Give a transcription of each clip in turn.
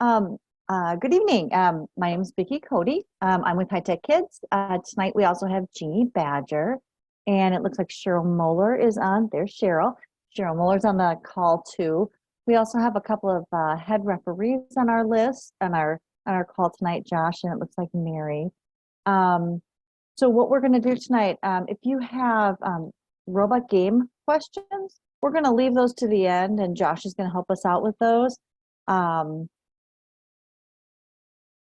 Good evening. My name is Vicki Cody. I'm with High Tech Kids. Tonight we also have Jeannie Badger, and it looks like Cheryl Moeller is on. There's Cheryl. Cheryl Moeller's on the call too. We also have a couple of head referees on our list on our call tonight, Josh, and it looks like Mary. So what we're going to do tonight, if you have robot game questions, we're going to leave those to the end, and Josh is going to help us out with those.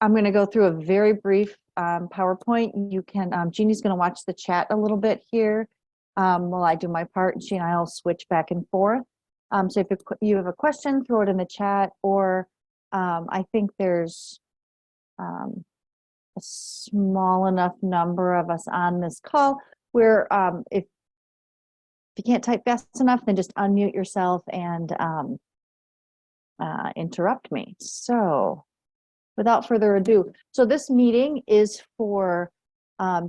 I'm going to go through a very brief PowerPoint. You can, Jeannie's going to watch the chat a little bit here while I do my part, and she and I will switch back and forth. So if you have a question, throw it in the chat, or I think there's a small enough number of us on this call where if you can't type fast enough, then just unmute yourself and interrupt me. So without further ado, so this meeting is for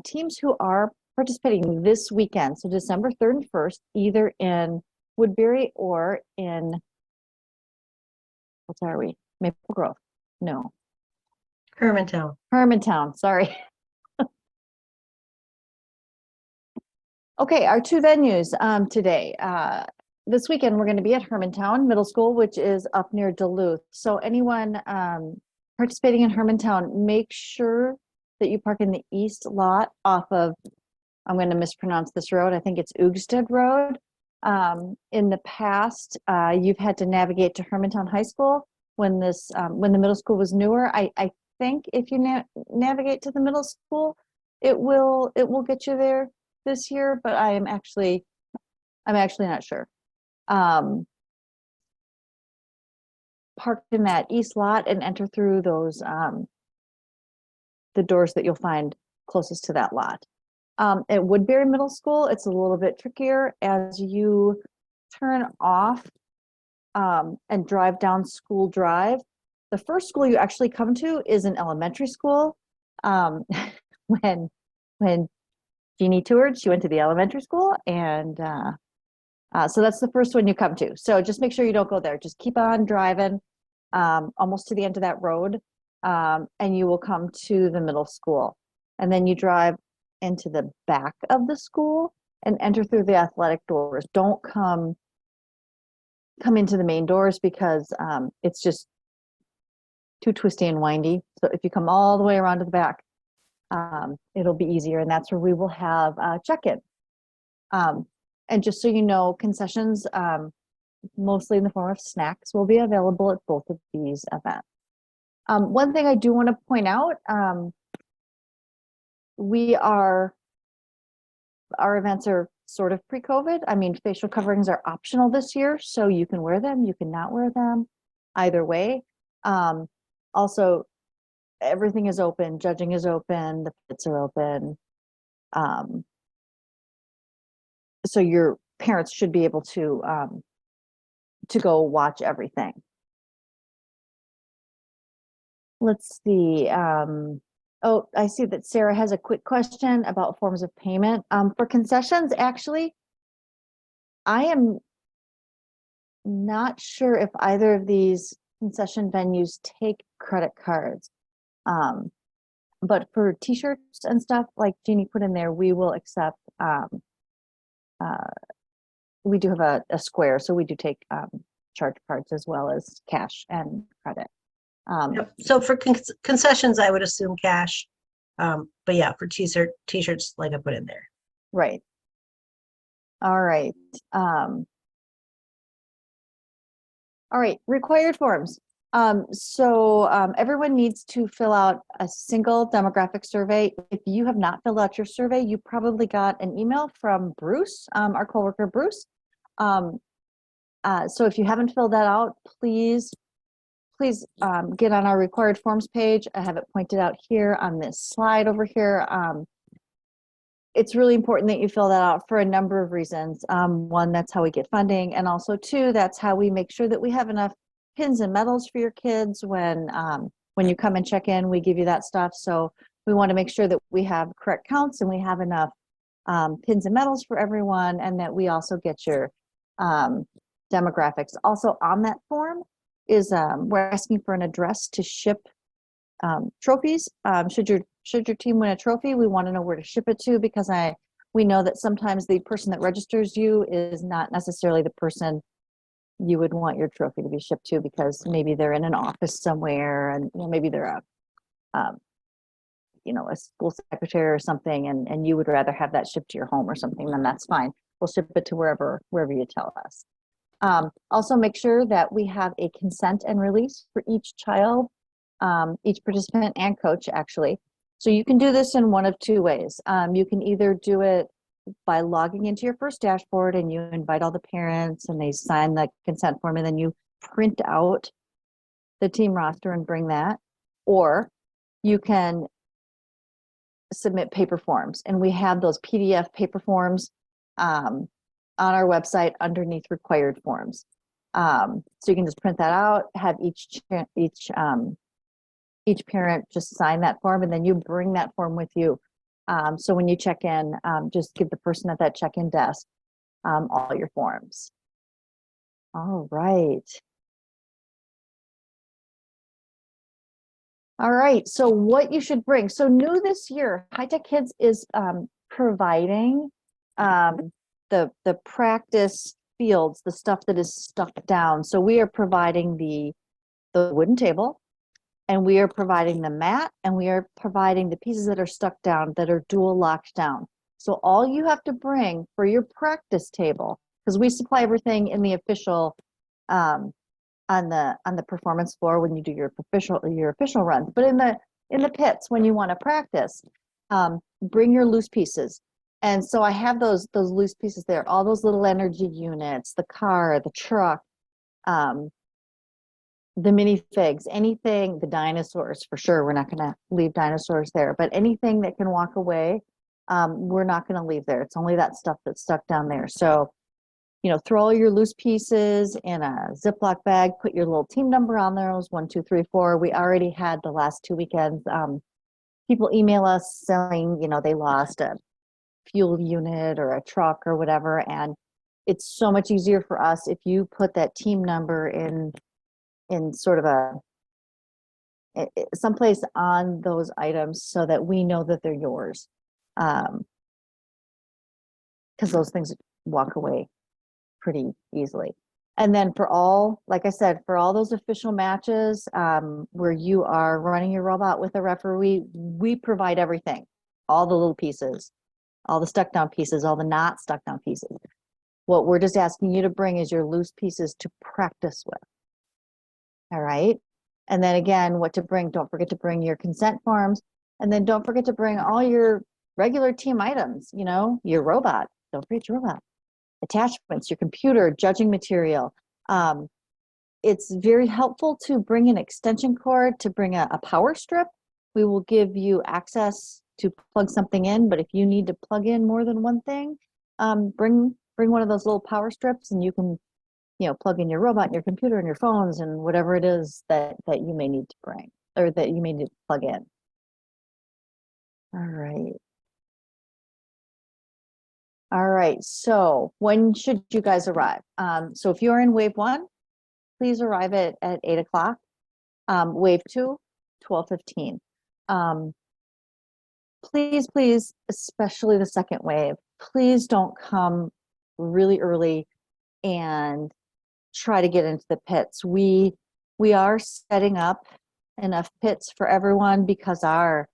teams who are participating this weekend, so December 3rd and 1st, either in Woodbury or in, what are we? Maple Grove? No. Hermantown. Hermantown, sorry. Okay, our two venues today. This weekend, we're going to be at Hermantown Middle School, which is up near Duluth. So anyone participating in Hermantown, make sure that you park in the east lot off of, I'm going to mispronounce this road, I think it's Ugsted Road. In the past, you've had to navigate to Hermantown High School when when the middle school was newer. I think if you navigate to the middle school, it will get you there this year, but I'm actually not sure. Park in that east lot and enter through those the doors that you'll find closest to that lot. At Woodbury Middle School, it's a little bit trickier as you turn off and drive down School Drive. The first school you actually come to is an elementary school. When Jeannie toured, she went to the elementary school, and so that's the first one you come to. So just make sure you don't go there. Just keep on driving almost to the end of that road, and you will come to the middle school. And then you drive into the back of the school and enter through the athletic doors. Don't come into the main doors because it's just too twisty and windy. So if you come all the way around to the back, it'll be easier, and that's where we will have check-in. And just so you know, concessions, mostly in the form of snacks, will be available at both of these events. One thing I do want to point out, our events are sort of pre-COVID. I mean, facial coverings are optional this year, so you can wear them, you can not wear them, either way. Also, everything is open, judging is open, the pits are open. So your parents should be able to go watch everything. Let's see. Oh, I see that Sarah has a quick question about forms of payment. For concessions, actually, I am not sure if either of these concession venues take credit cards. But for t-shirts and stuff like Jeannie put in there, we will accept, we do have a Square, so we do take charge cards as well as cash and credit. Yep. So for concessions, I would assume cash. But yeah, for t-shirts, like I put in there. Right. All right. All right, required forms. So everyone needs to fill out a single demographic survey. If you have not filled out your survey, you probably got an email from Bruce, our coworker Bruce. So if you haven't filled that out, please get on our required forms page. I have it pointed out here on this slide over here. It's really important that you fill that out for a number of reasons. One, that's how we get funding, and also two, that's how we make sure that we have enough pins and medals for your kids when you come and check in. We give you that stuff, so we want to make sure that we have correct counts and we have enough pins and medals for everyone, and that we also get your demographics. Also on that form, is we're asking for an address to ship trophies. Should your team win a trophy, we want to know where to ship it to, because we know that sometimes the person that registers you is not necessarily the person you would want your trophy to be shipped to, because maybe they're in an office somewhere, and maybe they're a school secretary or something, and you would rather have that shipped to your home or something. Then that's fine. We'll ship it to wherever you tell us. Also, make sure that we have a consent and release for each child, each participant and coach, actually. So you can do this in one of two ways. You can either do it by logging into your first dashboard and you invite all the parents and they sign the consent form, and then you print out the team roster and bring that, or you can submit paper forms, and we have those PDF paper forms on our website underneath required forms. So you can just print that out, have each parent just sign that form, and then you bring that form with you. So when you check in, just give the person at that check-in desk all your forms. All right. All right, so what you should bring. So new this year, High Tech Kids is providing the practice fields, the stuff that is stuck down. So we are providing the wooden table, and we are providing the mat, and we are providing the pieces that are stuck down, that are dual locked down. So all you have to bring for your practice table, because we supply everything in the official on the performance floor when you do your official runs, but in the pits when you want to practice, bring your loose pieces. And so I have those loose pieces there, all those little energy units, the car, the truck, the minifigs, anything, the dinosaurs for sure. We're not going to leave dinosaurs there, but anything that can walk away, we're not going to leave there. It's only that stuff that's stuck down there. So throw all your loose pieces in a Ziploc bag, put your little team number on those, 1, 2, 3, 4. We already had the last 2 weekends, people email us saying, they lost a fuel unit or a truck or whatever. And it's so much easier for us if you put that team number in sort of someplace on those items so that we know that they're yours. Because those things walk away pretty easily. And then like I said, for all those official matches where you are running your robot with a referee, we provide everything, all the little pieces, all the stuck down pieces, all the not stuck down pieces. What we're just asking you to bring is your loose pieces to practice with. All right. And then again, what to bring, don't forget to bring your consent forms, and then don't forget to bring all your regular team items, your robot, don't forget your robot. Attachments, your computer, judging material. It's very helpful to bring an extension cord, to bring a power strip. We will give you access to plug something in, but if you need to plug in more than one thing, bring one of those little power strips, and you can plug in your robot and your computer and your phones and whatever it is that you may need to bring, or that you may need to plug in. All right. All right, so when should you guys arrive? So if you're in wave 1, please arrive at 8 o'clock. Wave 2, 12:15. Please, especially the second wave, please don't come really early and try to get into the pits. We are setting up enough pits for everyone because our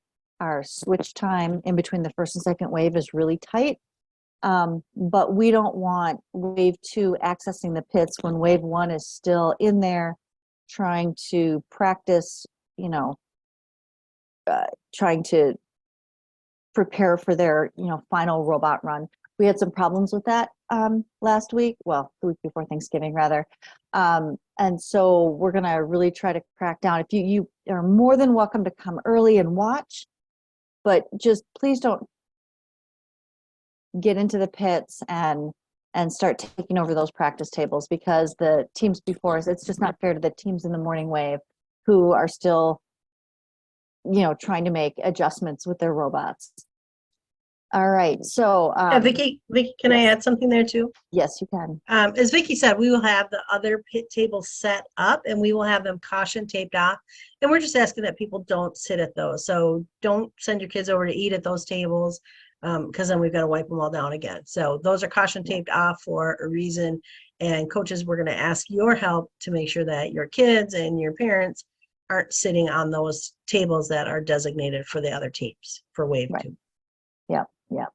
switch time in between the first and second wave is really tight. But we don't want wave 2 accessing the pits when wave 1 is still in there trying to practice, trying to prepare for their, final robot run. We had some problems with that last week, well, the week before Thanksgiving rather. And so we're going to really try to crack down. If you are more than welcome to come early and watch, but just please don't get into the pits and start taking over those practice tables, because the teams before us, it's just not fair to the teams in the morning wave who are still, trying to make adjustments with their robots. All right. So, Vicky, can I yes. add something there too? Yes, you can. As Vicky said, we will have the other pit tables set up and we will have them caution taped off. And we're just asking that people don't sit at those. So don't send your kids over to eat at those tables because then we've got to wipe them all down again. So those are caution taped off for a reason. And coaches, we're going to ask your help to make sure that your kids and your parents aren't sitting on those tables that are designated for the other teams for wave Right. 2. Yeah. Yeah.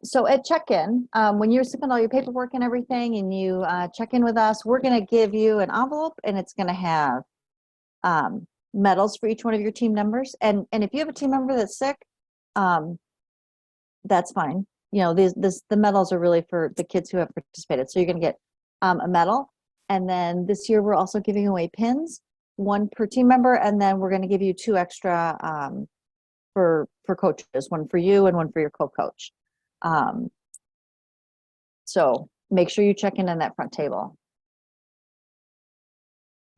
So at check-in, when you're submitting all your paperwork and everything and you check in with us, we're going to give you an envelope and it's going to have medals for each one of your team members. And if you have a team member that's sick, that's fine. You know, the medals are really for the kids who have participated. So you're going to get a medal. And then this year we're also giving away pins, one per team member. And then we're going to give you 2 extra for coaches, one for you and one for your co-coach. So make sure you check in on that front table.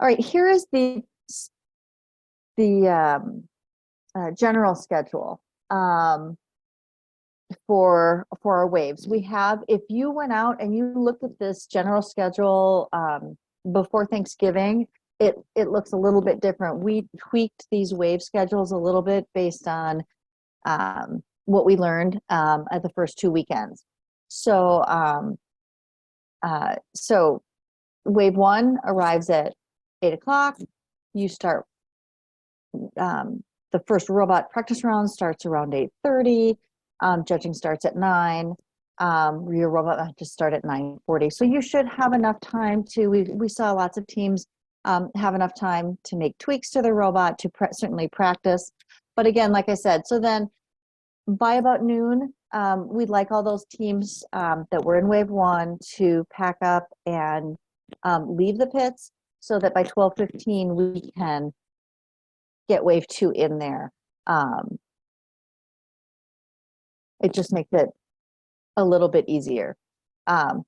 All right, here is the general schedule for our waves. We have, if you went out and you looked at this general schedule before Thanksgiving, it looks a little bit different. We tweaked these wave schedules a little bit based on what we learned at the first 2 weekends. So so wave 1 arrives at 8 o'clock. You start, the first robot practice round starts around 8:30. Judging starts at 9. Your robot might just start at 9:40. So you should have enough time to, we saw lots of teams have enough time to make tweaks to their robot to certainly practice. But again, like I said, so then by about noon, we'd like all those teams that were in wave 1 to pack up and leave the pits so that by 12:15 we can get wave 2 in there. It just makes it a little bit easier. And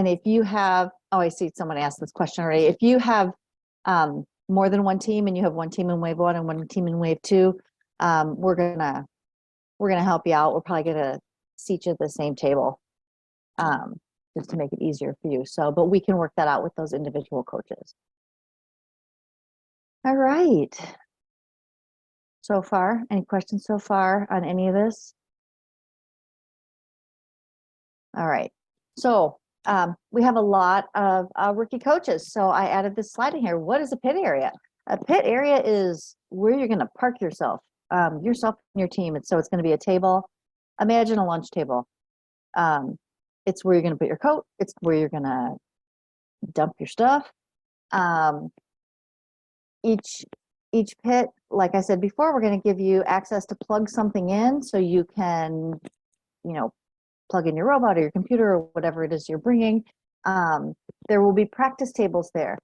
if you have, oh, I see someone asked this question already. If you have more than one team and you have one team in wave 1 and one team in wave 2, we're gonna help you out. We're probably gonna seat you at the same table just to make it easier for you. So, but we can work that out with those individual coaches. All right. So far, any questions so far on any of this? All right. So we have a lot of rookie coaches. So I added this slide in here. What is a pit area? A pit area is where you're going to park yourself and your team. And so it's going to be a table. Imagine a lunch table. It's where you're going to put your coat. It's where you're going to dump your stuff. Each pit, like I said before, we're going to give you access to plug something in so you can, you know, plug in your robot or your computer or whatever it is you're bringing. There will be practice tables there.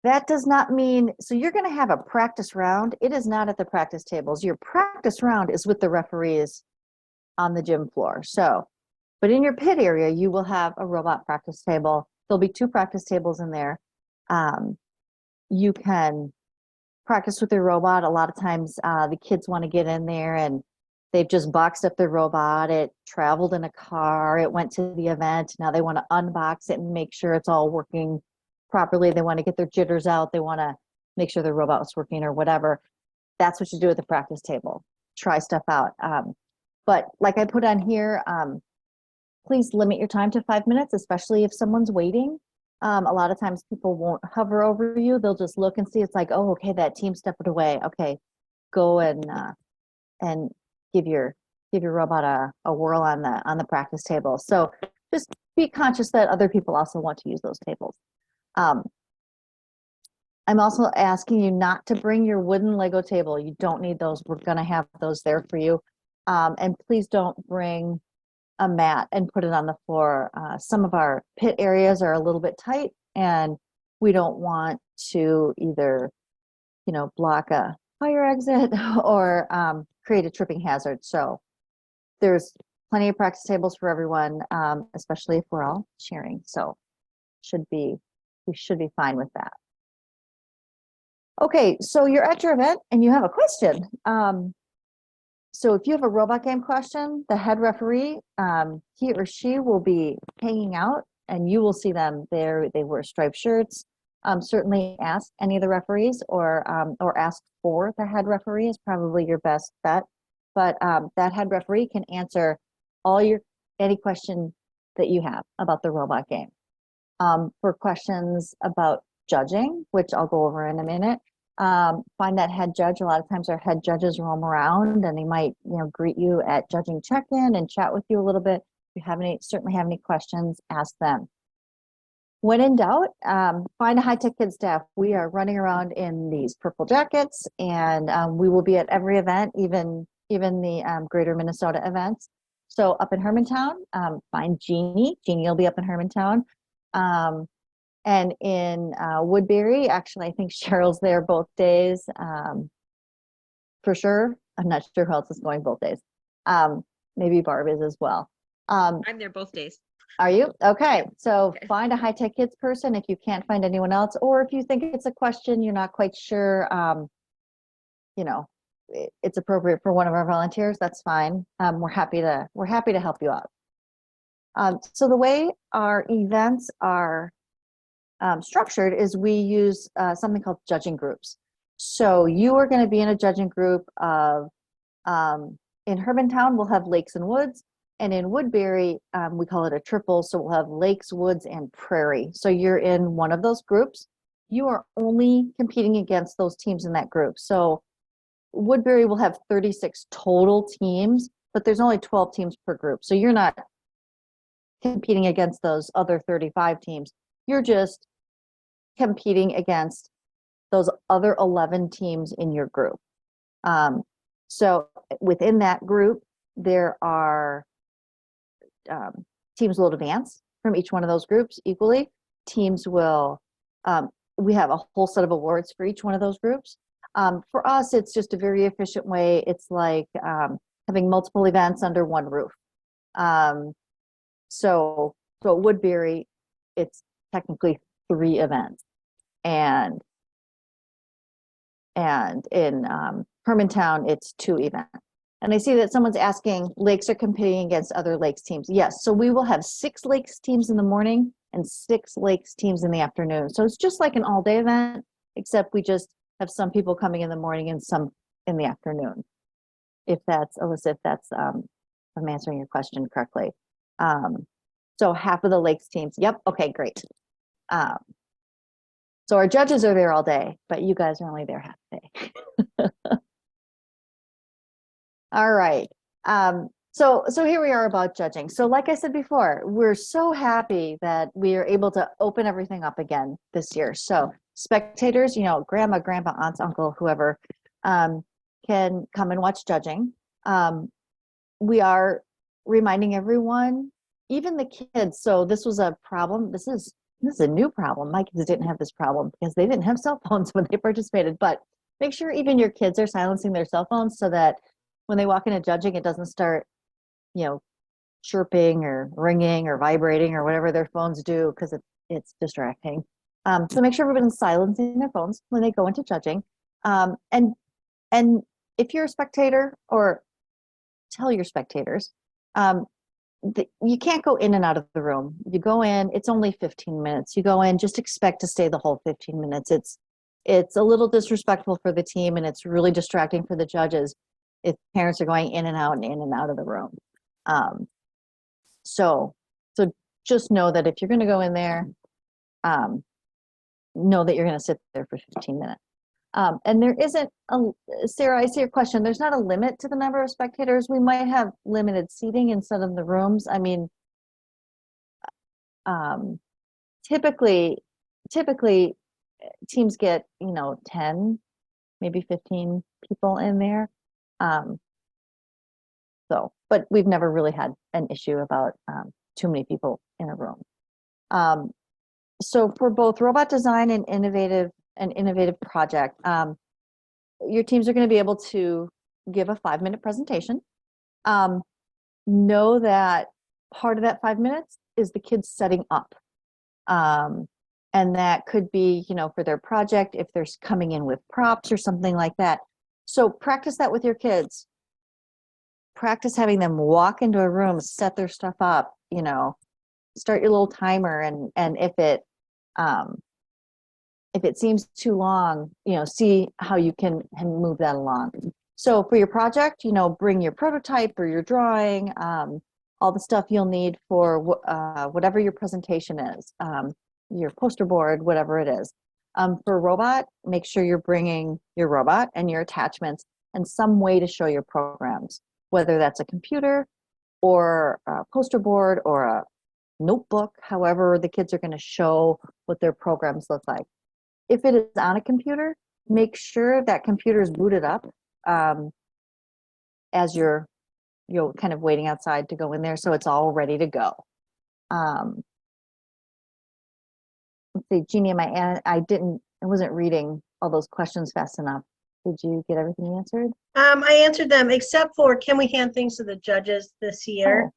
That does not mean, so you're going to have a practice round. It is not at the practice tables. Your practice round is with the referees on the gym floor. So, but in your pit area, you will have a robot practice table. There'll be 2 practice tables in there. You can practice with your robot. A lot of times the kids want to get in there and they've just boxed up their robot. It traveled in a car. It went to the event. Now they want to unbox it and make sure it's all working properly. They want to get their jitters out. They want to make sure their robot was working or whatever. That's what you do at the practice table. Try stuff out. But like I put on here, please limit your time to 5 minutes, especially if someone's waiting. A lot of times people won't hover over you. They'll just look and see. It's like, oh, okay, that team stepped away. Okay, go and give your robot a whirl on the practice table. So just be conscious that other people also want to use those tables. I'm also asking you not to bring your wooden Lego table. You don't need those. We're going to have those there for you. And please don't bring a mat and put it on the floor. Some of our pit areas are a little bit tight and we don't want to either, you know, block a fire exit or create a tripping hazard. So there's plenty of practice tables for everyone, especially if we're all sharing. So we should be fine with that. Okay, so you're at your event and you have a question. So if you have a robot game question, the head referee, he or she will be hanging out and you will see them there. They wear striped shirts. Certainly ask any of the referees or ask for the head referee is probably your best bet. But that head referee can answer any question that you have about the robot game. For questions about judging, which I'll go over in a minute, find that head judge. A lot of times our head judges roam around and they might, greet you at judging check-in and chat with you a little bit. If you certainly have any questions, ask them. When in doubt, find a high-tech kid staff. We are running around in these purple jackets and we will be at every event, even the greater Minnesota events. So up in Hermantown, find Jeannie. Jeannie will be up in Hermantown. And in Woodbury, actually, I think Cheryl's there both days for sure. I'm not sure who else is going both days. Maybe Barb is as well. I'm there both days. Are you? Okay. So find a high-tech kids person if you can't find anyone else, or if you think it's a question you're not quite sure, it's appropriate for one of our volunteers, that's fine. We're happy to help you out. So the way our events are structured is we use something called judging groups. So you are going to be in a judging group of, in Hermantown, we'll have lakes and woods. And in Woodbury, we call it a triple. So we'll have lakes, woods, and prairie. So you're in one of those groups. You are only competing against those teams in that group. So Woodbury will have 36 total teams, but there's only 12 teams per group. So you're not competing against those other 35 teams. You're just competing against those other 11 teams in your group. So within that group, there are teams will advance from each one of those groups equally. Teams will, we have a whole set of awards for each one of those groups. For us, it's just a very efficient way. It's like having multiple events under one roof. So at Woodbury, it's technically 3 events. And in Hermantown, it's 2 events. And I see that someone's asking, lakes are competing against other lakes teams. Yes, so we will have 6 lakes teams in the morning and 6 lakes teams in the afternoon. So it's just like an all-day event, except we just have some people coming in the morning and some in the afternoon. If that's, Alyssa, if that's, I'm answering your question correctly. So half of the lakes teams, yep, okay, great. So our judges are there all day, but you guys are only there half the day. All right. So here we are about judging. So like I said before, we're so happy that we are able to open everything up again this year. So spectators, grandma, grandpa, aunts, uncle, whoever, can come and watch judging. We are reminding everyone, even the kids. So this was a problem. This is a new problem. My kids didn't have this problem because they didn't have cell phones when they participated, but make sure even your kids are silencing their cell phones so that when they walk into judging, it doesn't start, chirping or ringing or vibrating or whatever their phones do, because it's distracting. So make sure everyone's silencing their phones when they go into judging. And if you're a spectator, or tell your spectators, you can't go in and out of the room. You go in, it's only 15 minutes. You go in, just expect to stay the whole 15 minutes. It's a little disrespectful for the team, and it's really distracting for the judges if parents are going in and out of the room. So just know that if you're going to go in there, know that you're going to sit there for 15 minutes. And there isn't Sarah, I see your question. There's not a limit to the number of spectators. We might have limited seating in some of the rooms. I mean, typically teams get, 10, maybe 15 people in there. But we've never really had an issue about too many people in a room. So for both robot design and innovative project, your teams are going to be able to give a 5-minute presentation. Know that part of that 5 minutes is the kids setting up. And that could be, for their project, if they're coming in with props or something like that. So practice that with your kids. practice having them walk into a room, set their stuff up, you know, start your little timer, and if it seems too long, you know, see how you can move that along. So for your project, you know, bring your prototype or your drawing, all the stuff you'll need for whatever your presentation is, your poster board, whatever it is. For robot, make sure you're bringing your robot and your attachments and some way to show your programs, whether that's a computer or a poster board or a notebook, however the kids are going to show what their programs look like. If it is on a computer, make sure that computer is booted up as you're kind of waiting outside to go in there, so it's all ready to go. Let's see, Jeannie, I wasn't reading all those questions fast enough. Did you get everything answered? I answered them except for, can we hand things to the judges this year?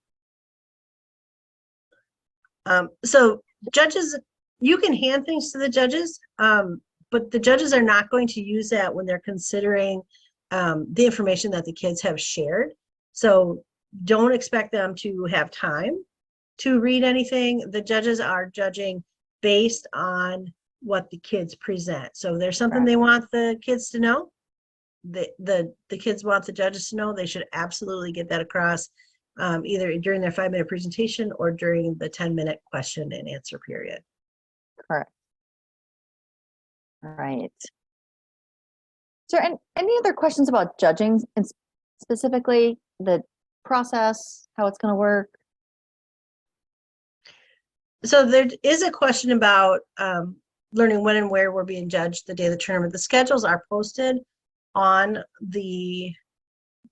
So judges, you can hand things to the judges, but the judges are not going to use that when they're considering the information that the kids have shared. So don't expect them to have time to read anything. The judges are judging based on what the kids present. So if there's something they want the kids to know, the kids want the judges to know, they should absolutely get that across, either during their 5-minute presentation or during the 10-minute question and answer period. Correct. All right. Is there any other questions about judging, and specifically the process, how it's going to work? So there is a question about learning when and where we're being judged the day of the tournament. The schedules are posted on the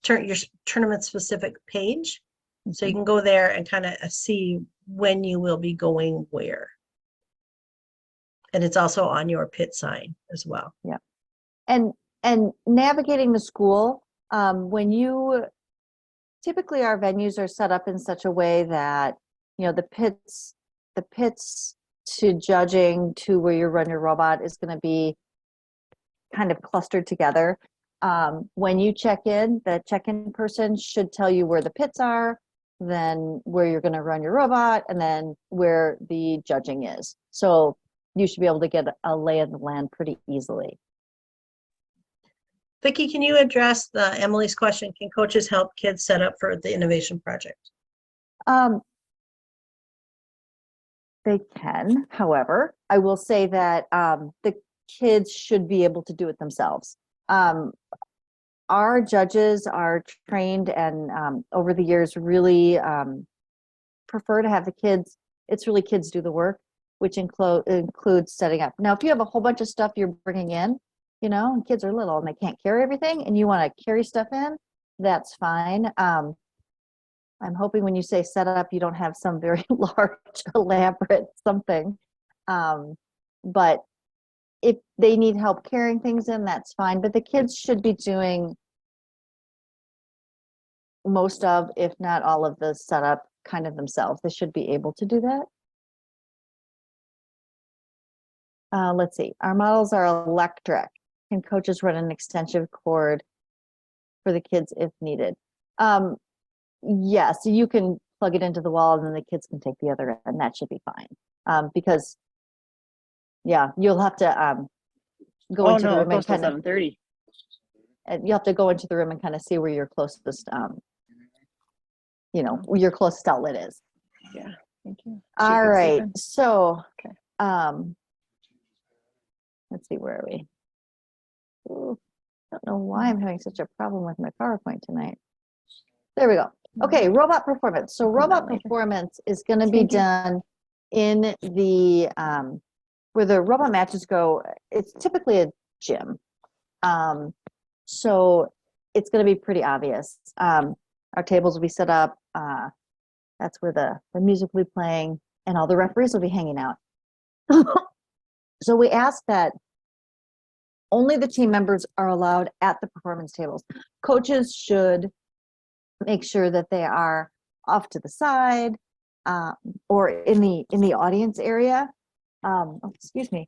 your tournament specific page. So you can go there and kind of see when you will be going where. And it's also on your pit sign as well. Yeah. And navigating the school, typically our venues are set up in such a way that, you know, the pits to judging to where you run your robot is going to be kind of clustered together. When you check in, the check-in person should tell you where the pits are, then where you're going to run your robot, and then where the judging is. So you should be able to get a lay of the land pretty easily. Vicki, can you address Emily's question? Can coaches help kids set up for the innovation project? They can. However, I will say that the kids should be able to do it themselves. Our judges are trained and over the years really prefer to have the kids, it's really kids do the work, which includes setting up. Now, if you have a whole bunch of stuff you're bringing in, you know, and kids are little and they can't carry everything and you want to carry stuff in, that's fine. I'm hoping when you say set up, you don't have some very large, elaborate something. But if they need help carrying things in, that's fine. But the kids should be doing most of, if not all of the setup kind of themselves. They should be able to do that. Let's see. Our models are electric. Can coaches run an extension cord for the kids if needed? Yes, you can plug it into the wall and then the kids can take the other end. That should be fine. Because, yeah, you'll have to go into the room and kind of 7:30. You have to go into the room and kind of see where your closest, you know, where your closest outlet is. Yeah, thank you. All right, so, Okay. let's see, where are we? Ooh, I don't know why I'm having such a problem with my PowerPoint tonight. There we go. Okay, robot performance. So robot performance is going to be done in the where the robot matches go. It's typically a gym, so it's going to be pretty obvious. Our tables will be set up. That's where the music will be playing, and all the referees will be hanging out. So we ask that only the team members are allowed at the performance tables. Coaches should make sure that they are off to the side or in the audience area. Oh, excuse me.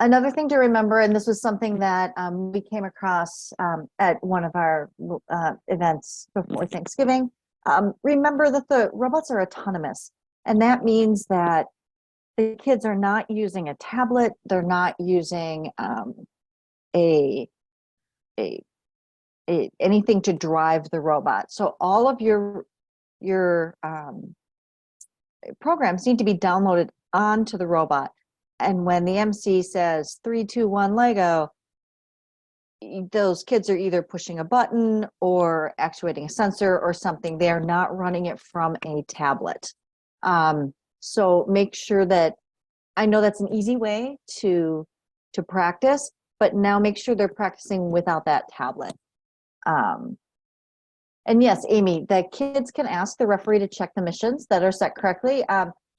Another thing to remember, and this was something that we came across at one of our events before Thanksgiving. Remember that the robots are autonomous, and that means that the kids are not using a tablet. They're not using a anything to drive the robot. So all of your programs need to be downloaded onto the robot. And when the MC says 3, 2, 1, Lego, those kids are either pushing a button or actuating a sensor or something. They are not running it from a tablet. So make sure that, I know that's an easy way to practice, but now make sure they're practicing without that tablet. And yes, Amy, the kids can ask the referee to check the missions that are set correctly.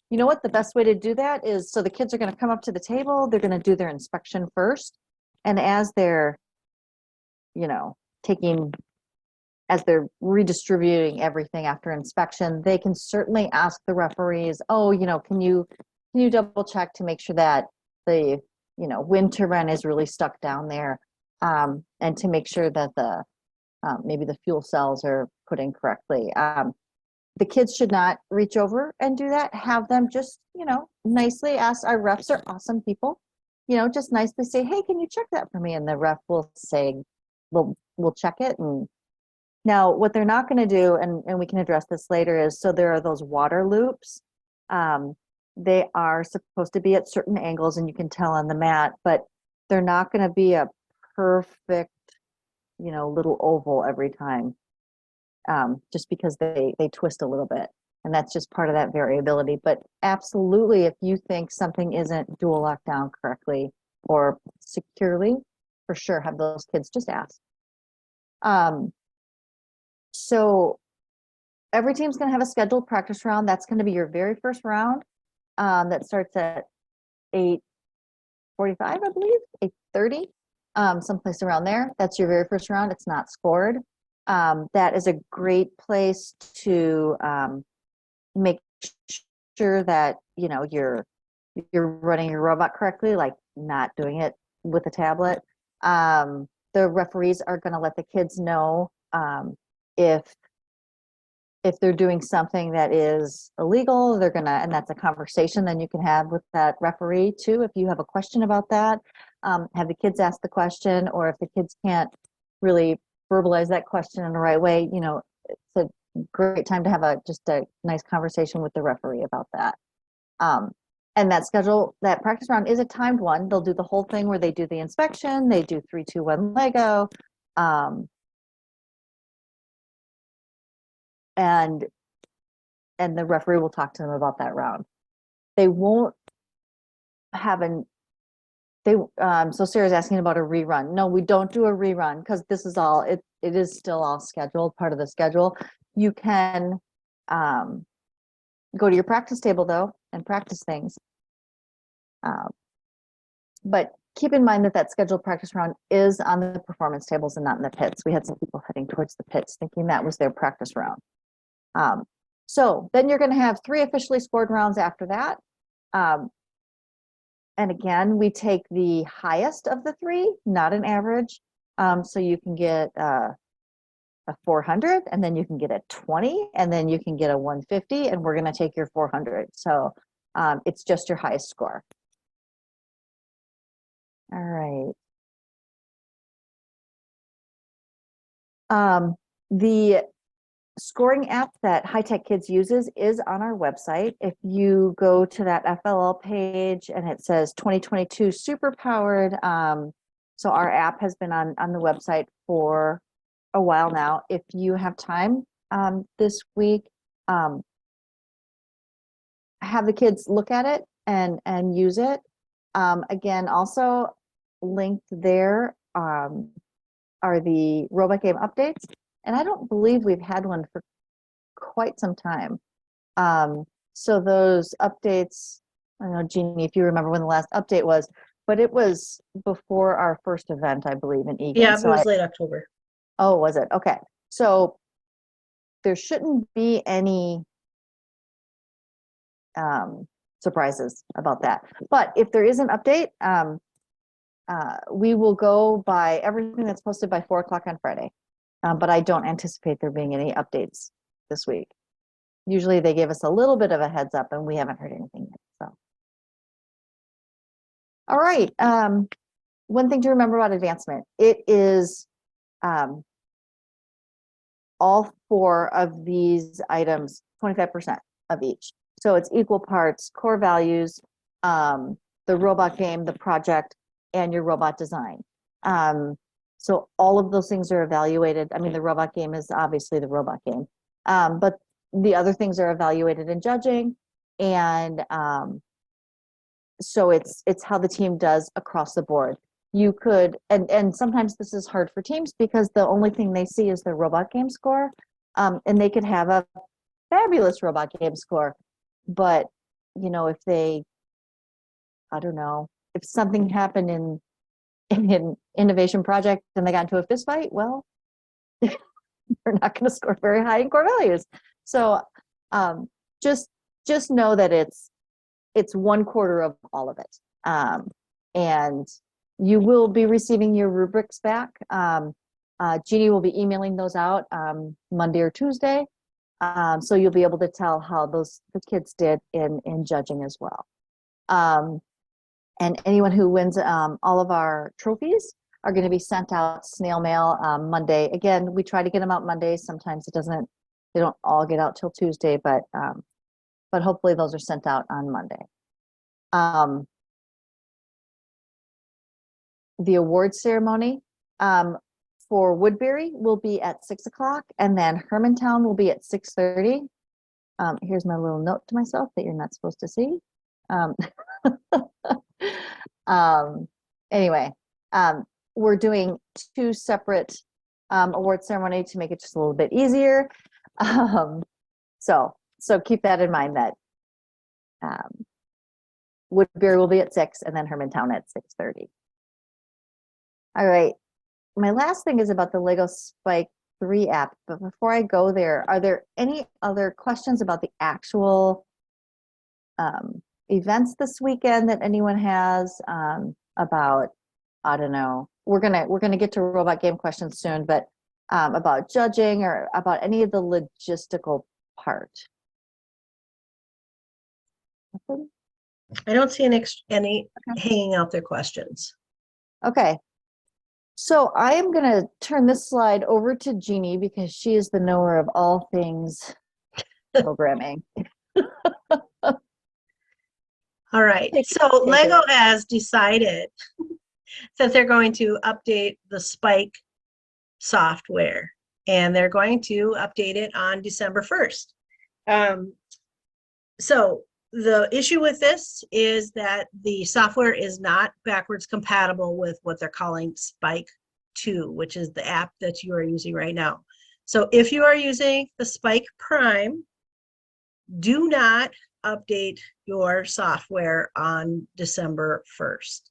You know what? The best way to do that is, so the kids are going to come up to the table, they're going to do their inspection first. And as they're, as they're redistributing everything after inspection, they can certainly ask the referees, oh, can you double check to make sure that the, wind turbine is really stuck down there, and to make sure that the, maybe the fuel cells are put in correctly. The kids should not reach over and do that. Have them just, nicely ask. Our refs are awesome people. Just nicely say, hey, can you check that for me? And the ref will say, we'll check it. And now what they're not going to do, and we can address this later, is, so there are those water loops. They are supposed to be at certain angles, and you can tell on the mat, but they're not going to be a perfect, little oval every time, just because they twist a little bit, and that's just part of that variability. But absolutely, if you think something isn't dual locked down correctly or securely, for sure, have those kids just ask. So every team's going to have a scheduled practice round. That's going to be your very first round. That starts at 8:45, I believe, 8:30. Someplace around there. That's your very first round. It's not scored. That is a great place to make sure that you're running your robot correctly, like not doing it with a tablet. The referees are going to let the kids know if they're doing something that is illegal. They're gonna, and that's a conversation then you can have with that referee too. If you have a question about that, have the kids ask the question, or if the kids can't really verbalize that question in the right way, it's a great time to have just a nice conversation with the referee about that. And that practice round is a timed one. They'll do the whole thing where they do the inspection, they do 3, 2, 1 Lego, and the referee will talk to them about that round. They won't have so Sarah's asking about a rerun. No, we don't do a rerun, because this is all, it is still all scheduled, part of the schedule. You can go to your practice table though and practice things. But keep in mind that scheduled practice round is on the performance tables and not in the pits. We had some people heading towards the pits thinking that was their practice round. So then you're going to have 3 officially scored rounds after that. And again, we take the highest of the 3, not an average. So you can get a 400, and then you can get a 20, and then you can get a 150, and we're going to take your 400. So it's just your highest score. All right. The scoring app that High Tech Kids uses is on our website. If you go to that FLL page and it says 2022 super powered, so our app has been on the website for a while now. If you have time this week, have the kids look at it and use it. Again, also linked there are the robot game updates. And I don't believe we've had one for quite some time. So those updates, I don't know, Jeannie, if you remember when the last update was, but it was before our first event, I believe, in Egan. Yeah, it was late October. Oh, was it? Okay. So there shouldn't be any surprises about that. But if there is an update, We will go by everything that's posted by 4 o'clock on Friday. But I don't anticipate there being any updates this week. Usually they give us a little bit of a heads up and we haven't heard anything yet, so. All right, one thing to remember about advancement, it is all 4 of these items, 25% of each. So it's equal parts, core values, the robot game, the project, and your robot design. So all of those things are evaluated. I mean, the robot game is obviously the robot game, but the other things are evaluated in judging, and so it's how the team does across the board. You could, and sometimes this is hard for teams because the only thing they see is their robot game score, and they could have a fabulous robot game score, but you know, if they, I don't know, if something happened in innovation project and they got into a fist fight, well, they're not going to score very high in core values. So just know that it's 1/4 of all of it, and you will be receiving your rubrics back. Jeannie will be emailing those out Monday or Tuesday, so you'll be able to tell how the kids did in judging as well. And anyone who wins all of our trophies are going to be sent out snail mail Monday. Again, we try to get them out Monday. Sometimes they don't all get out till Tuesday, but hopefully those are sent out on Monday. The award ceremony for Woodbury will be at 6 o'clock, and then Hermantown will be at 6:30. Here's my little note to myself that you're not supposed to see. Anyway, we're doing 2 separate award ceremony to make it just a little bit easier. So keep that in mind, that Woodbury will be at 6 and then Hermantown at 6:30. All right, my last thing is about the Lego Spike 3 app, but before I go there, are there any other questions about the actual events this weekend that anyone has about, I don't know, we're gonna get to robot game questions soon, but about judging or about any of the logistical part? Nothing? I don't see any hanging out there questions. Okay, so I am gonna turn this slide over to Jeannie because she is the knower of all things programming. All right, so Lego has decided that they're going to update the Spike software, and they're going to update it on December 1st. So the issue with this is that the software is not backwards compatible with what they're calling Spike 2, which is the app that you are using right now. So if you are using the Spike Prime, do not update your software on December 1st.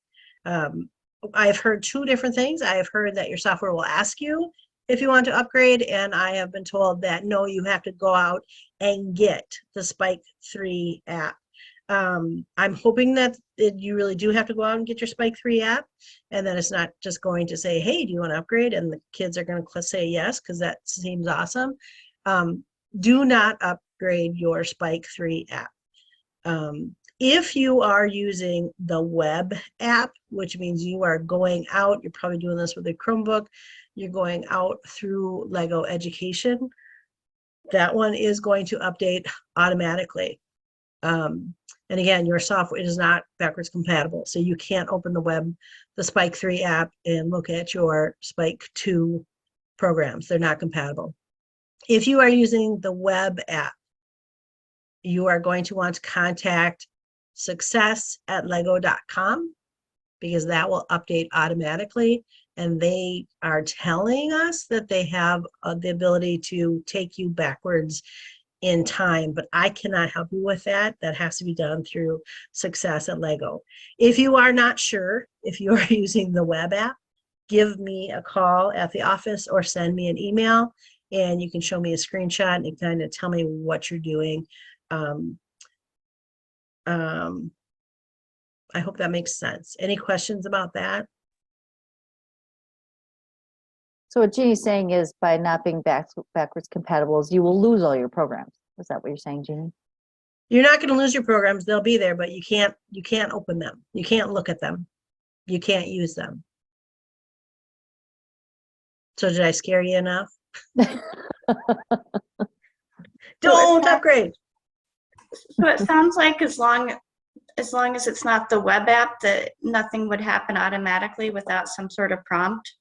I've heard 2 different things. I have heard that your software will ask you if you want to upgrade, and I have been told that no, you have to go out and get the Spike 3 app. I'm hoping that you really do have to go out and get your Spike 3 app, and that it's not just going to say, hey, do you want to upgrade? And the kids are going to say yes, because that seems awesome. Do not upgrade your Spike 3 app. If you are using the web app, which means you are going out, you're probably doing this with a Chromebook, you're going out through Lego Education, that one is going to update automatically. And again, your software is not backwards compatible, so you can't open the Spike 3 app and look at your Spike 2 programs. They're not compatible. If you are using the web app, you are going to want to contact success@lego.com, because that will update automatically, and they are telling us that they have the ability to take you backwards in time, but I cannot help you with that. That has to be done through success@lego. If you are not sure if you are using the web app, give me a call at the office or send me an email, and you can show me a screenshot and kind of tell me what you're doing. I hope that makes sense. Any questions about that? So what Jeannie's saying is by not being backwards compatible, is you will lose all your programs. Is that what you're saying, Jeannie? You're not going to lose your programs. They'll be there, but you can't open them. You can't look at them. You can't use them. So did I scare you enough? Don't upgrade. So it sounds like as long as it's not the web app, that nothing would happen automatically without some sort of prompt.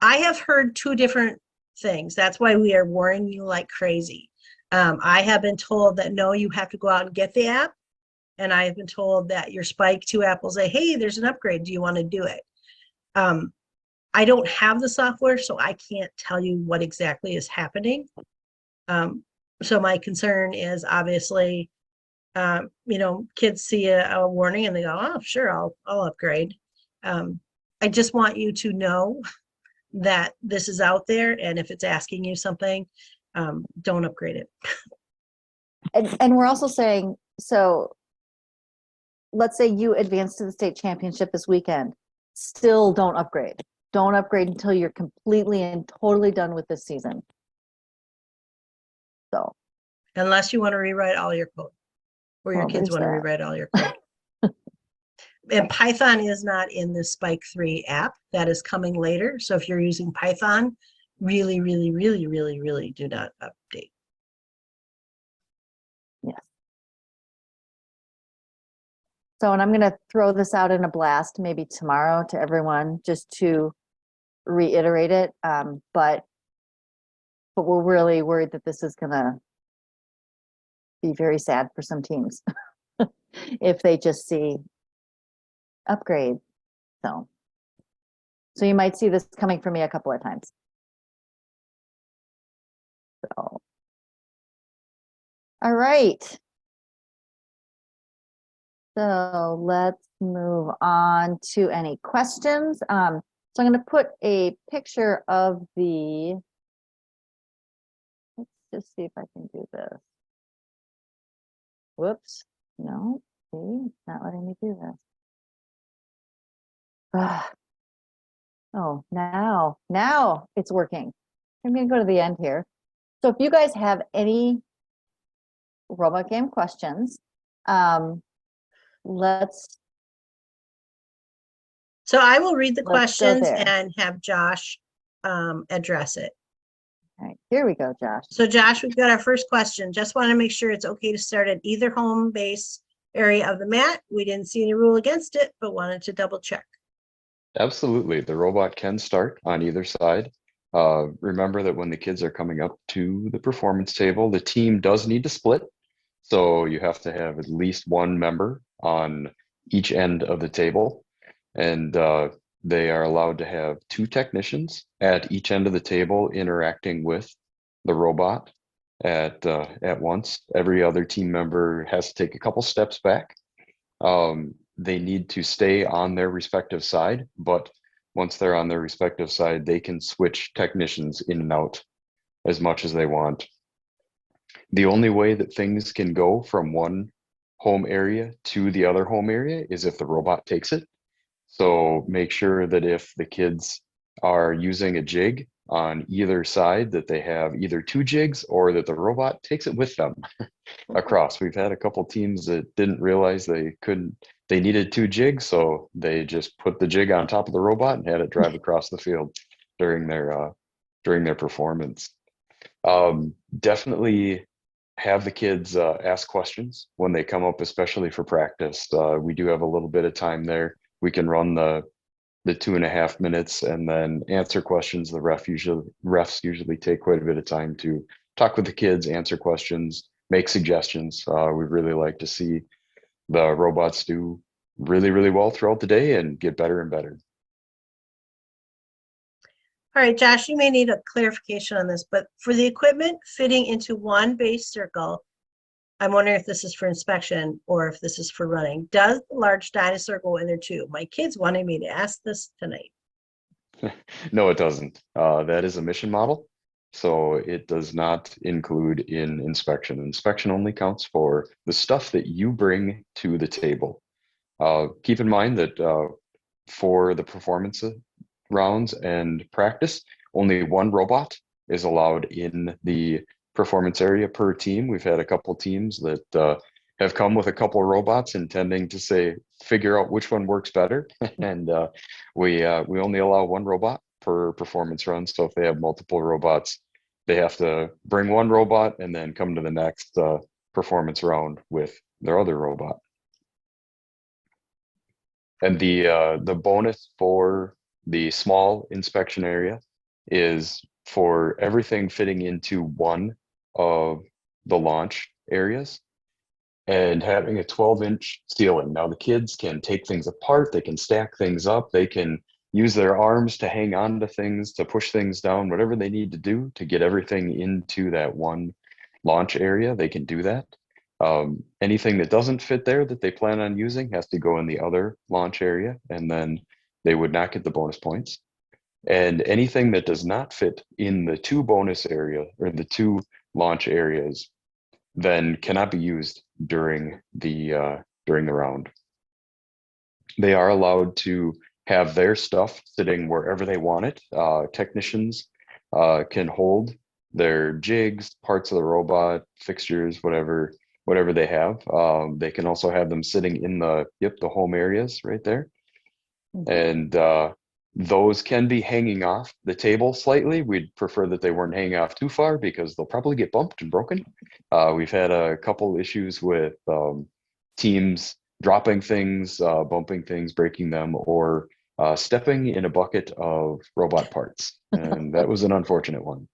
I have heard two different things. That's why we are warning you like crazy. I have been told that no, you have to go out and get the app. And I have been told that your Spike 2 app will say, hey, there's an upgrade. Do you want to do it? I don't have the software, so I can't tell you what exactly is happening. So my concern is obviously, kids see a warning and they go, oh, sure, I'll upgrade. I just want you to know that this is out there, and if it's asking you something, don't upgrade it. And we're also saying, so let's say you advance to the state championship this weekend, still don't upgrade. Don't upgrade until you're completely and totally done with this season. So. Unless you want to rewrite all your code, or your kids want to rewrite all your code. And Python is not in the Spike 3 app. That is coming later. So if you're using Python, really, really, really, really, really do not update. Yes. So, and I'm going to throw this out in a blast maybe tomorrow to everyone just to reiterate it. But we're really worried that this is going to be very sad for some teams if they just see upgrade. So you might see this coming from me a couple of times. So, all right. So let's move on to any questions. So I'm going to put a picture of the, let's just see if I can do this. Whoops, no, see, it's not letting me do this. Oh, now it's working. I'm going to go to the end here. So if you guys have any robot game questions, let's. So I will read the Let's go questions there. and have Josh address it. All right, here we go, Josh. So Josh, we've got our first question. Just want to make sure it's okay to start at either home base area of the mat. We didn't see any rule against it, but wanted to double check. Absolutely. The robot can start on either side. Remember that when the kids are coming up to the performance table, the team does need to split. So you have to have at least one member on each end of the table. And they are allowed to have two technicians at each end of the table interacting with the robot at once. Every other team member has to take a couple steps back. They need to stay on their respective side, but once they're on their respective side, they can switch technicians in and out as much as they want. The only way that things can go from one home area to the other home area is if the robot takes it. So make sure that if the kids are using a jig on either side, that they have either two jigs or that the robot takes it with them across. We've had a couple teams that didn't realize they needed two jigs, so they just put the jig on top of the robot and had it drive across the field during their performance. Definitely have the kids ask questions when they come up, especially for practice. We do have a little bit of time there. We can run the 2.5 minutes and then answer questions. The refs usually take quite a bit of time to talk with the kids, answer questions, make suggestions. We really like to see the robots do really, really well throughout the day and get better and better. All right, Josh, you may need a clarification on this, but for the equipment fitting into one base circle, I'm wondering if this is for inspection or if this is for running. Does the large dinosaur go in there too? My kids wanted me to ask this tonight. No, it doesn't. That is a mission model, so it does not include in inspection. Inspection only counts for the stuff that you bring to the table. Keep in mind that for the performance rounds and practice, only one robot is allowed in the performance area per team. We've had a couple teams that have come with a couple of robots intending to say, figure out which one works better. And we only allow one robot per performance run. So if they have multiple robots, they have to bring one robot and then come to the next performance round with their other robot. And the bonus for the small inspection area is for everything fitting into one of the launch areas and having a 12-inch ceiling. Now the kids can take things apart, they can stack things up, they can use their arms to hang on to things, to push things down, whatever they need to do to get everything into that one launch area, they can do that. Anything that doesn't fit there that they plan on using has to go in the other launch area, and then they would not get the bonus points. And anything that does not fit in the two bonus area or the two launch areas then cannot be used during the round. They are allowed to have their stuff sitting wherever they want it. Technicians can hold their jigs, parts of the robot, fixtures, whatever they have. They can also have them sitting in the home areas right there. And those can be hanging off the table slightly. We'd prefer that they weren't hanging off too far because they'll probably get bumped and broken. We've had a couple issues with teams dropping things, bumping things, breaking them, or stepping in a bucket of robot parts. And that was an unfortunate one.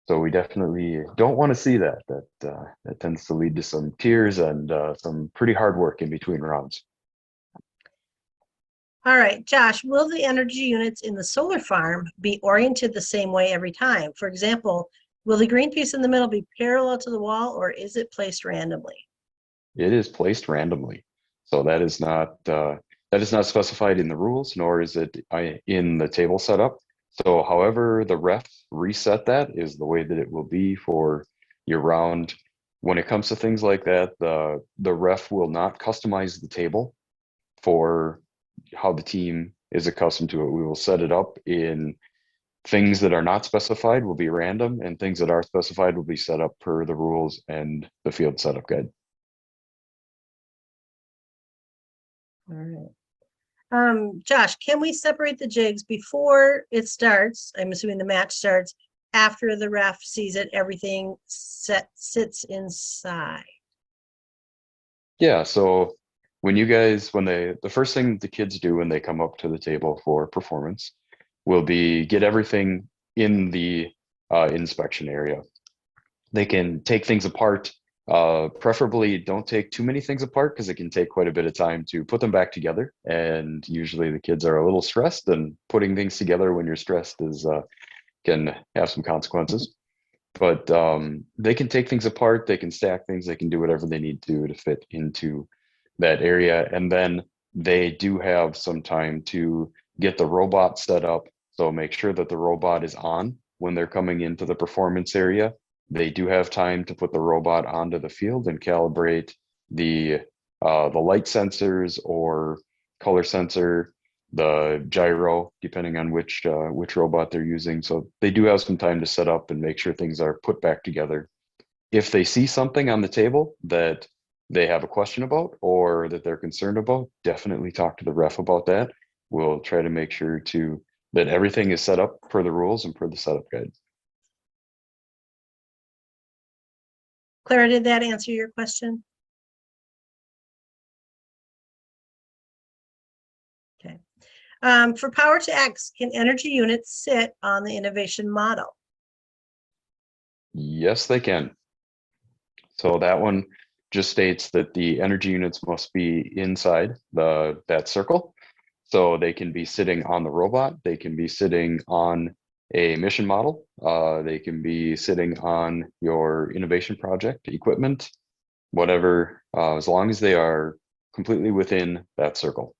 So we definitely don't want to see that. That tends to lead to some tears and some pretty hard work in between rounds. All right, Josh, will the energy units in the solar farm be oriented the same way every time? For example, will the green piece in the middle be parallel to the wall, or is it placed randomly? It is placed randomly. So that is not specified in the rules, nor is it in the table setup. So however the refs reset that is the way that it will be for your round. When it comes to things like that, the ref will not customize the table for how the team is accustomed to it. We will set it up in things that are not specified will be random, and things that are specified will be set up per the rules and the field setup guide. All right. Josh, can we separate the jigs before it starts? I'm assuming the match starts after the ref sees it, everything sits inside. Yeah, so when the first thing the kids do when they come up to the table for performance will be get everything in the inspection area. They can take things apart. Preferably don't take too many things apart because it can take quite a bit of time to put them back together. And usually the kids are a little stressed, and putting things together when you're stressed can have some consequences. But they can take things apart, they can stack things, they can do whatever they need to fit into that area. And then they do have some time to get the robot set up. So make sure that the robot is on when they're coming into the performance area. They do have time to put the robot onto the field and calibrate the light sensors or color sensor, the gyro, depending on which robot they're using. So they do have some time to set up and make sure things are put back together. If they see something on the table that they have a question about or that they're concerned about, definitely talk to the ref about that. We'll try to make sure that everything is set up per the rules and per the setup guide. Clara, did that answer your question? Okay. For Power to X, can energy units sit on the innovation model? Yes, they can. So that one just states that the energy units must be inside that circle. So they can be sitting on the robot, they can be sitting on a mission model, they can be sitting on your innovation project equipment, whatever, as long as they are completely within that circle.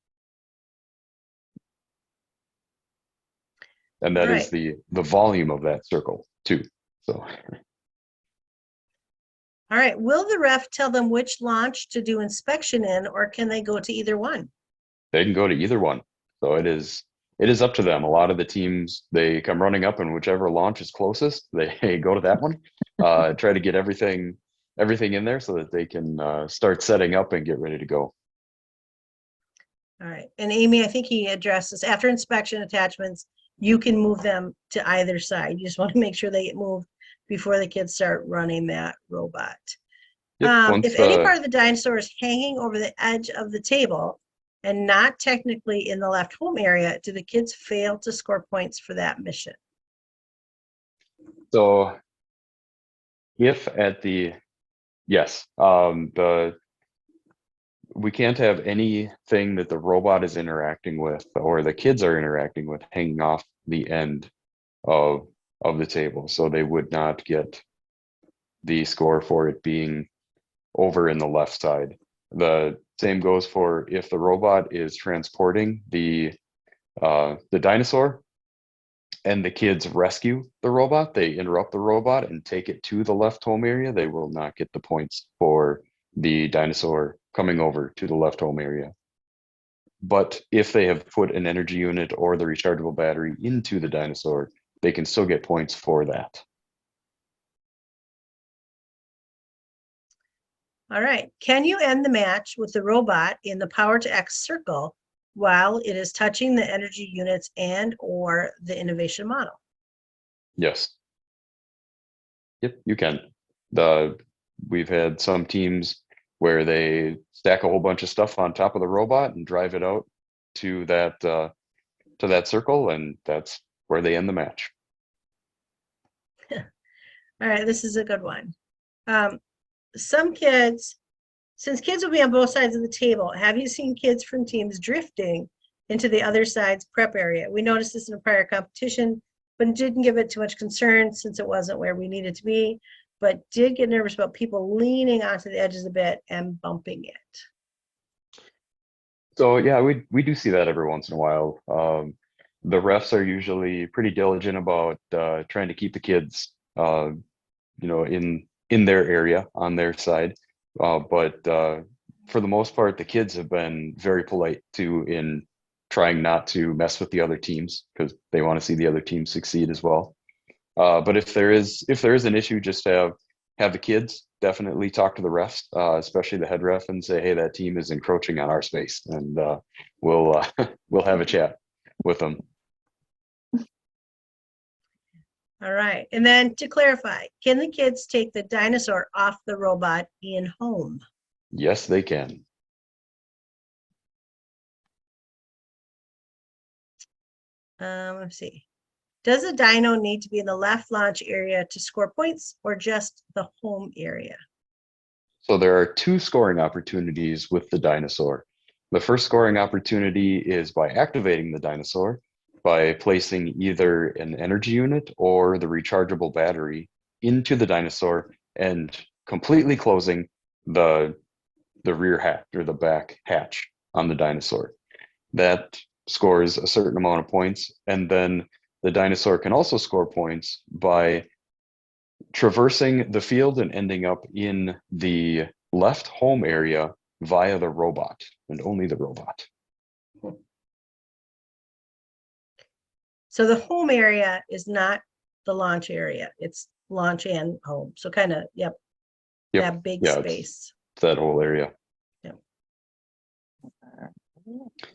And that is the volume of that circle too. So. All right, will the ref tell them which launch to do inspection in, or can they go to either one? They can go to either one. So it is it is up to them. A lot of the teams, they come running up, and whichever launch is closest, they go to that one. Try to get everything in there so that they can start setting up and get ready to go. All right. And Amy, I think he addressed this. After inspection attachments, you can move them to either side. You just want to make sure they get moved before the kids start running that robot. Yep, If any part of the dinosaur is hanging over the edge of the table and not technically in the left home area, do the kids fail to score points for that mission? So if at the, yes, we can't have anything that the robot is interacting with or the kids are interacting with hanging off the end of the table. So they would not get the score for it being over in the left side. The same goes for if the robot is transporting the dinosaur and the kids rescue the robot, they interrupt the robot and take it to the left home area, they will not get the points for the dinosaur coming over to the left home area. But if they have put an energy unit or the rechargeable battery into the dinosaur, they can still get points for that. All right. Can you end the match with the robot in the power to X circle while it is touching the energy units and or the innovation model? Yes. Yep, you can. We've had some teams where they stack a whole bunch of stuff on top of the robot and drive it out to that circle, and that's where they end the match. All right, this is a good one. Some kids, since kids will be on both sides of the table, have you seen kids from teams drifting into the other side's prep area? We noticed this in a prior competition, but didn't give it too much concern since it wasn't where we needed to be, but did get nervous about people leaning onto the edges a bit and bumping it. So yeah, we do see that every once in a while. The refs are usually pretty diligent about trying to keep the kids, in their area on their side. But for the most part, the kids have been very polite in trying not to mess with the other teams because they want to see the other team succeed as well. But if there is an issue, just have the kids definitely talk to the refs, especially the head ref, and say, hey, that team is encroaching on our space, and we'll have a chat with them. All right, and then to clarify, can the kids take the dinosaur off the robot in home? Yes, they can. Let's see. Does a dino need to be in the left launch area to score points or just the home area? So there are two scoring opportunities with the dinosaur. The first scoring opportunity is by activating the dinosaur by placing either an energy unit or the rechargeable battery into the dinosaur and completely closing the rear hatch or the back hatch on the dinosaur. That scores a certain amount of points, and then the dinosaur can also score points by traversing the field and ending up in the left home area via the robot and only the robot. So the home area is not the launch area. It's launch and home. So kind of, yep, that big yeah, space. It's that whole area. Yep.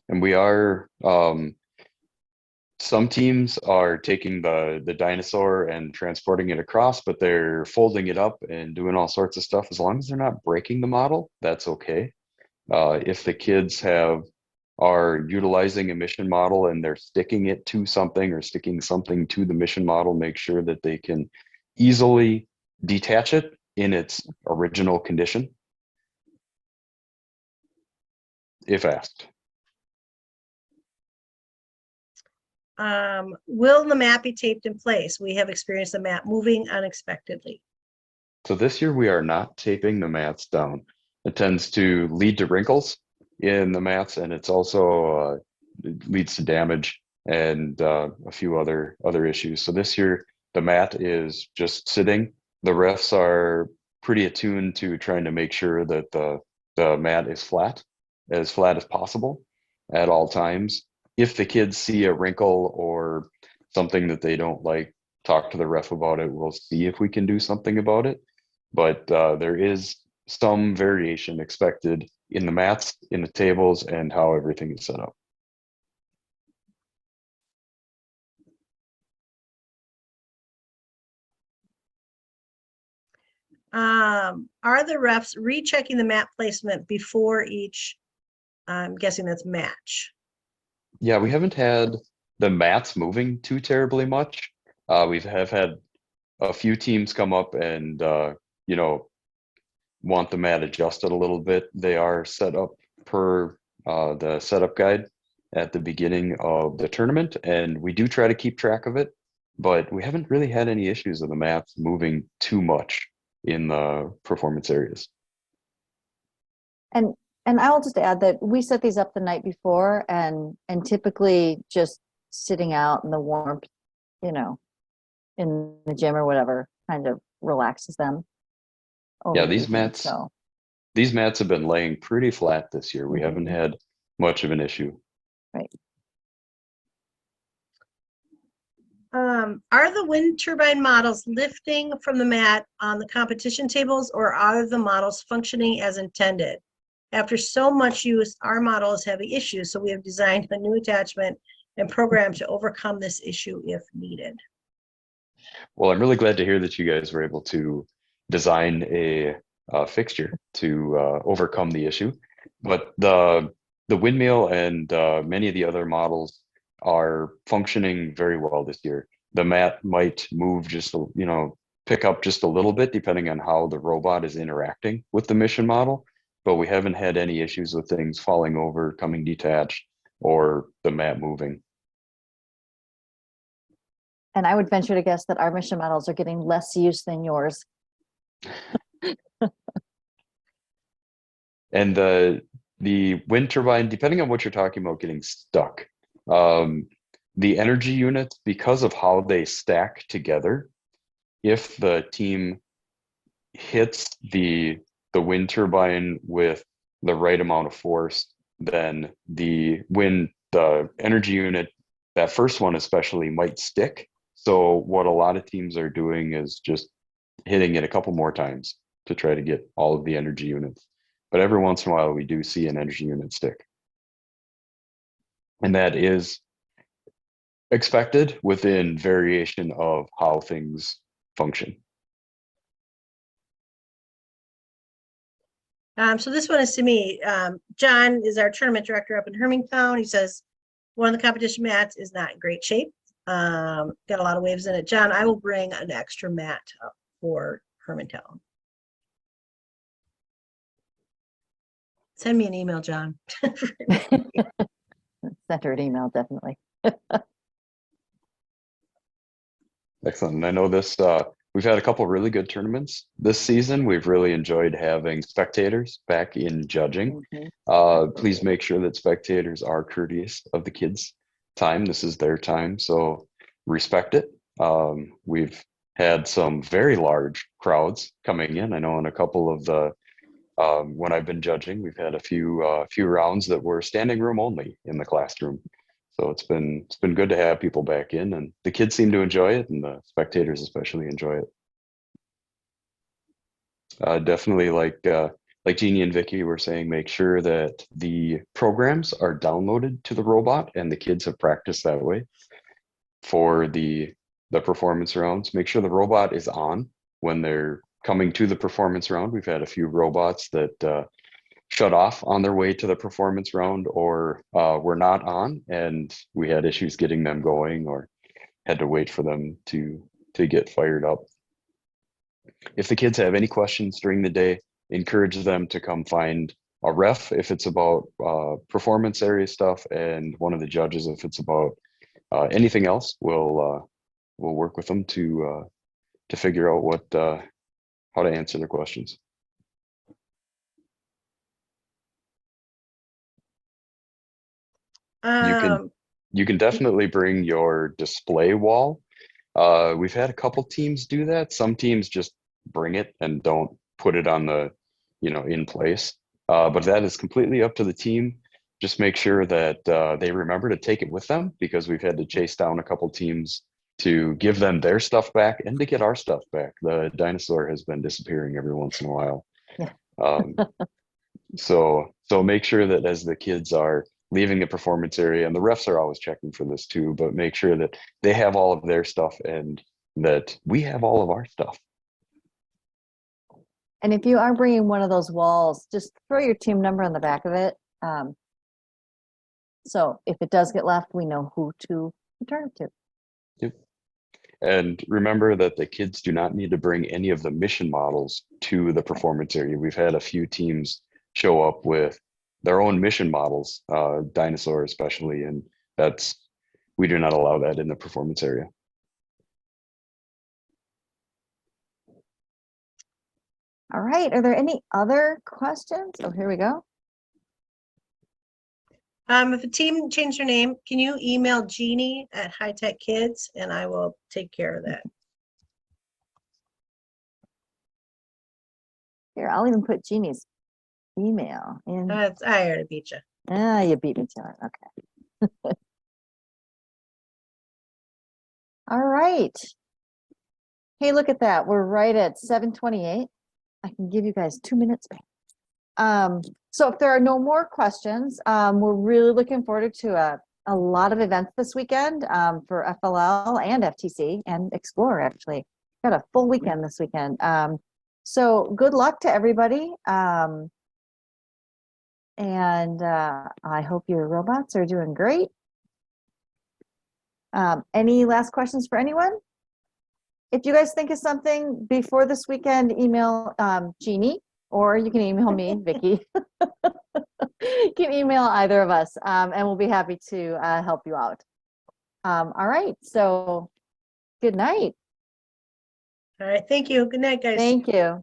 And we are, some teams are taking the dinosaur and transporting it across, but they're folding it up and doing all sorts of stuff. As long as they're not breaking the model, that's okay. If the kids are utilizing a mission model and they're sticking it to something or sticking something to the mission model, make sure that they can easily detach it in its original condition if asked. Will the map be taped in place? We have experienced the map moving unexpectedly. So this year we are not taping the mats down. It tends to lead to wrinkles in the mats, and it's also it leads to damage and a few other issues. So this year the mat is just sitting. The refs are pretty attuned to trying to make sure that the mat is flat as possible at all times. if the kids see a wrinkle or something that they don't like, talk to the ref about it. We'll see if we can do something about it. But there is some variation expected in the mats, in the tables, and how everything is set up. Are the refs rechecking the mat placement before each, I'm guessing that's match? Yeah, we haven't had the mats moving too terribly much. We've have had a few teams come up and you know, want the mat adjusted a little bit. They are set up per the setup guide at the beginning of the tournament, and we do try to keep track of it, but we haven't really had any issues with the mats moving too much in the performance areas. And I'll just add that we set these up the night before, and typically just sitting out in the warmth, you know, in the gym or whatever, kind of relaxes them. over Yeah, the these weekend, mats So these mats have been laying pretty flat this year. We Mhm. haven't had much of an issue. Are the wind turbine models lifting from the mat on the competition tables, or are the models functioning as intended? After so much use, our model is having issues, so we have designed a new attachment and program to overcome this issue if needed. Well, I'm really glad to hear that you guys were able to design a fixture to overcome the issue. But the windmill and many of the other models are functioning very well this year. The mat might move just you know, pick up just a little bit depending on how the robot is interacting with the mission model, but we haven't had any issues with things falling over, coming detached, or the mat moving. and I would venture to guess that our mission models are getting less use than yours. And the wind turbine, depending on what you're talking about, getting stuck. The energy units, because of how they stack together, if the team hits the wind turbine with the right amount of force, then the energy unit, that first one especially, might stick. So what a lot of teams are doing is just hitting it a couple more times to try to get all of the energy units. But every once in a while, we do see an energy unit stick. And that is expected within variation of how things function. So this one is to me. John is our tournament director up in Hermingtown. He says one of the competition mats is not in great shape. Got a lot of waves in it. John, I will bring an extra mat up for Hermingtown. Send me an email, John. Send her an email, definitely. Excellent. And I know this, we've had a couple really good tournaments this season. We've really enjoyed having spectators back in judging. Mhm. Please make sure that spectators are courteous of the kids' time. This is their time, so respect it. We've had some very large crowds coming in. I know in a couple of the when I've been judging, we've had a few rounds that were standing room only in the classroom. So it's been good to have people back in, and the kids seem to enjoy it, and the spectators especially enjoy it. Definitely, like Jeannie and Vicky were saying, make sure that the programs are downloaded to the robot, and the kids have practiced that way for the performance rounds. Make sure the robot is on when they're coming to the performance round. We've had a few robots that shut off on their way to the performance round, or were not on, and we had issues getting them going, or had to wait for them to get fired up. If the kids have any questions during the day, encourage them to come find a ref if it's about performance area stuff, and one of the judges if it's about anything else. We'll work with them to figure out what how to answer their questions. You can definitely bring your display wall. We've had a couple teams do that. Some teams just bring it and don't put it on the, in place. But that is completely up to the team. just make sure that they remember to take it with them, because we've had to chase down a couple teams to give them their stuff back and to get our stuff back. The dinosaur has been disappearing every once in a while. Yeah. So make sure that as the kids are leaving the performance area, and the refs are always checking for this too, but make sure that they have all of their stuff and that we have all of our stuff. And if you are bringing one of those walls, just throw your team number on the back of it. So if it does get left, we know who to return it to. Yep. And remember that the kids do not need to bring any of the mission models to the performance area. We've had a few teams show up with their own mission models, dinosaur especially, and we do not allow that in the performance area. All right, are there any other questions? Oh, here we go. If a team changed their name, can you email Jeannie at High Tech Kids and I will take care of that. Here, I'll even put Jeannie's email in. I already beat you. You beat me to it. Okay. All right. Hey, look at that. We're right at 7:28. I can give you guys 2 minutes back. So if there are no more questions, we're really looking forward to a lot of events this weekend for FLL and FTC and Explore, actually. Got a full weekend this weekend. So good luck to everybody. And I hope your robots are doing great. Any last questions for anyone? If you guys think of something before this weekend, email Jeannie, or you can email me, Vicki. You can email either of us, and we'll be happy to help you out. All right, so good night. All right. Thank you. Good night, guys. Thank you.